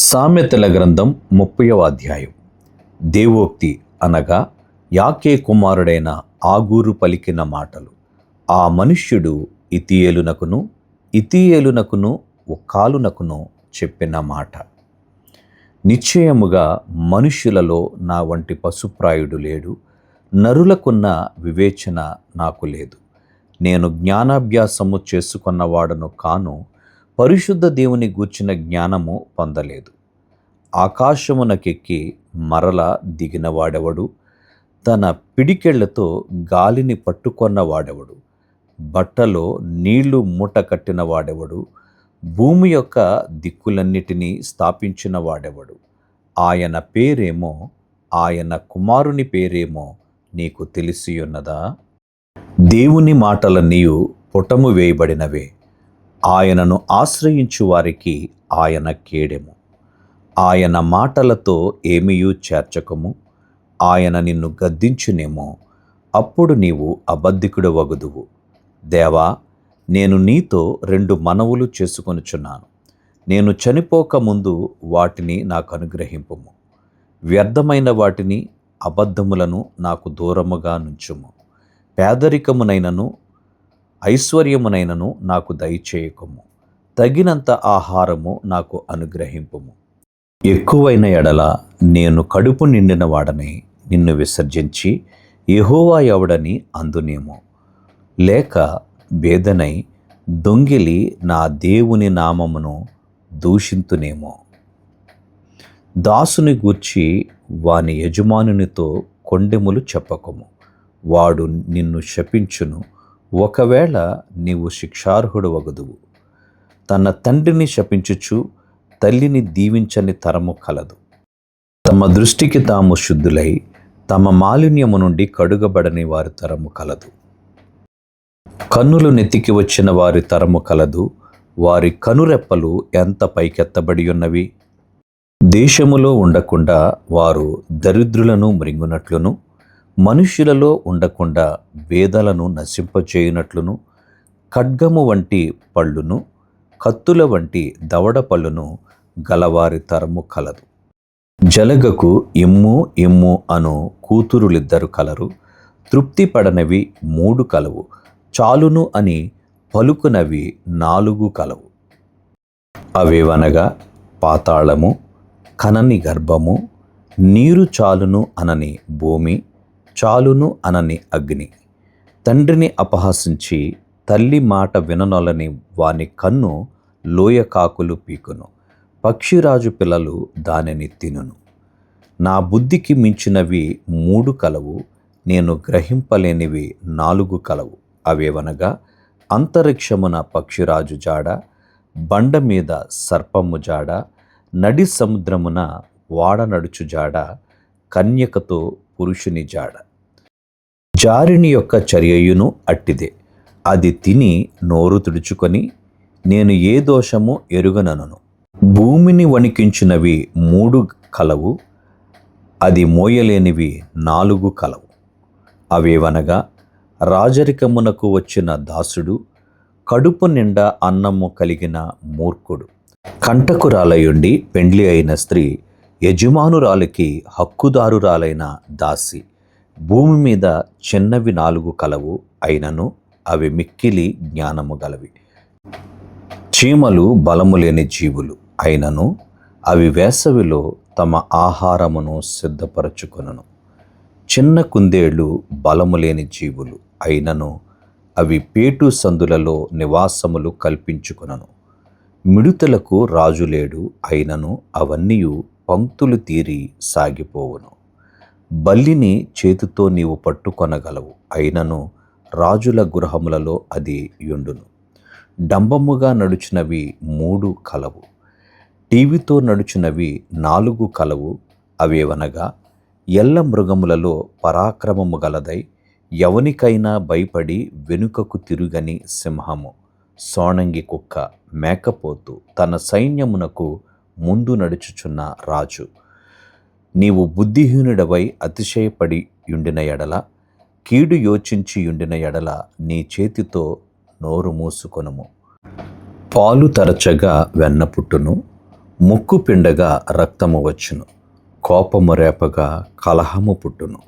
సామెతల గ్రంథం 30వ అధ్యాయం. దేవోక్తి అనగా యాకే కుమారుడైన ఆగూరు పలికిన మాటలు. ఆ మనుష్యుడు ఇతీయేలునకును ఒక్కాలునకును చెప్పిన మాట. నిశ్చయముగా మనుష్యులలో నా వంటి పశుప్రాయుడు లేడు, నరులకున్న వివేచన నాకు లేదు. నేను జ్ఞానాభ్యాసము చేసుకున్నవాడను కాను, పరిశుద్ధ దేవుని గూర్చిన జ్ఞానము పొందలేదు. ఆకాశమునకెక్కి మరల దిగినవాడెవడు? తన పిడికెళ్లతో గాలిని పట్టుకొన్నవాడెవడు? బట్టలో నీళ్లు మూట కట్టిన వాడెవడు? భూమి యొక్క దిక్కులన్నిటినీ స్థాపించిన వాడెవడు? ఆయన పేరేమో, ఆయన కుమారుని పేరేమో నీకు తెలిసియున్నదా? దేవుని మాటలన్నీయు పుటము వేయబడినవే. ఆయనను ఆశ్రయించు వారికి ఆయన కేడెము. ఆయన మాటలతో ఏమీయూ చేర్చకము. ఆయన నిన్ను గద్దించునేమో, అప్పుడు నీవు అబద్ధికుడు వగుదువు. దేవా, నేను నీతో 2 మనవులు చేసుకొనుచున్నాను. నేను చనిపోక ముందు వాటిని నాకు అనుగ్రహింపుము. వ్యర్థమైన వాటిని, అబద్ధములను నాకు దూరముగా నుంచుము. పేదరికమునైనను ఐశ్వర్యమునైనను నాకు దయచేయకము. తగినంత ఆహారము నాకు అనుగ్రహింపుము. ఎక్కువైన ఎడల నేను కడుపు నిండిన వాడని నిన్ను విసర్జించి యెహోవా ఎవడని అందునేమో. లేక బేదనై దొంగిలి నా దేవుని నామమును దూషింతునేమో. దాసుని గూర్చి వాని యజమానునితో కొండెములు చెప్పకము, వాడు నిన్ను శపించును. ఒకవేళ నీవు శిక్షార్హుడు వగుదువు. తన తండ్రిని శపించుచు తల్లిని దీవించని తరము కలదు. తమ దృష్టికి తాము శుద్ధులై తమ మాలిన్యము నుండి కడుగబడని వారి తరము కలదు. కన్నులు నెత్తికి వచ్చిన వారి తరము కలదు. వారి కనురెప్పలు ఎంత పైకెత్తబడి ఉన్నవి. దేశములో ఉండకుండా వారు దరిద్రులను మృంగునట్లును, మనుష్యులలో ఉండకుండా వేదలను నశింపచేయునట్లును, ఖడ్గము వంటి పళ్ళును, కత్తుల వంటి దవడ పళ్ళును గలవారి తరము కలదు. జలగకు ఇమ్ము ఇమ్ము అను కూతురులిద్దరు కలరు. తృప్తి పడనవి 3 కలవు. చాలును అని పలుకునవి 4 కలవు. అవేవనగా పాతాళము, కనని గర్భము, నీరు చాలును అనని భూమి, చాలును అనని అగ్ని. తండ్రిని అపహసించి తల్లి మాట విననొలని వాని కన్ను లోయ కాకులు పీకును. పక్షిరాజు పిల్లలు దానిని తినును. నా బుద్ధికి మించినవి 3 కలవు. నేను గ్రహింపలేనివి 4 కలవు. అవేవనగా అంతరిక్షమున పక్షిరాజు జాడ, బండ మీద సర్పము జాడ, నడి సముద్రమున వాడ నడుచు జాడ, కన్యకతో పురుషుని జాడ. జారిని యొక్క చర్యయును అట్టిదే. అది తిని నోరు తుడుచుకొని నేను ఏ దోషము ఎరుగనను. భూమిని వణికించినవి 3 కలవు. అది మోయలేనివి 4 కలవు. అవేవనగా రాజరికమునకు వచ్చిన దాసుడు, కడుపు నిండా అన్నము కలిగిన మూర్ఖుడు, కంటకురాలయుండి పెండ్లి అయిన స్త్రీ, యజమానురాలికి హక్కుదారురాలైన దాసి. భూమి మీద చిన్నవి 4 కలవు, అయినను అవి మిక్కిలి జ్ఞానము గలవి. చీమలు బలము లేని జీవులు, అయినను అవి వేసవిలో తమ ఆహారమును సిద్ధపరచుకొనును. చిన్న కుందేళ్ళు బలము లేని జీవులు, అయినను అవి పేటు సందులలో నివాసములు కల్పించుకొనును. మిడుతలకు రాజు లేడు, అయినను అవన్నీయు పంక్తులు తీరి సాగిపోవును. బల్లిని చేతితో నీవు పట్టుకొనగలవు, అయినను రాజుల గృహములలో అది యుండును. డంబముగా నడుచునవి 3 కలవు. టీవీతో నడుచునవి 4 కలవు. అవేవనగా ఎల్ల మృగములలో పరాక్రమము గలదై ఎవనికైనా భయపడి వెనుకకు తిరుగని సింహము, సోణంగి కుక్క, మేకపోతు, తన సైన్యమునకు ముందు నడుచుచున్న రాజు. నీవు బుద్ధిహీనుడవై అతిశయపడి యుండిన ఎడల, కీడు యోచించి యుండిన ఎడల నీ చేతితో నోరు మూసుకొనుము. పాలు తరచగా వెన్న పుట్టును, ముక్కు పిండగా రక్తము వచ్చును, కోపము రేపగా కలహము పుట్టును.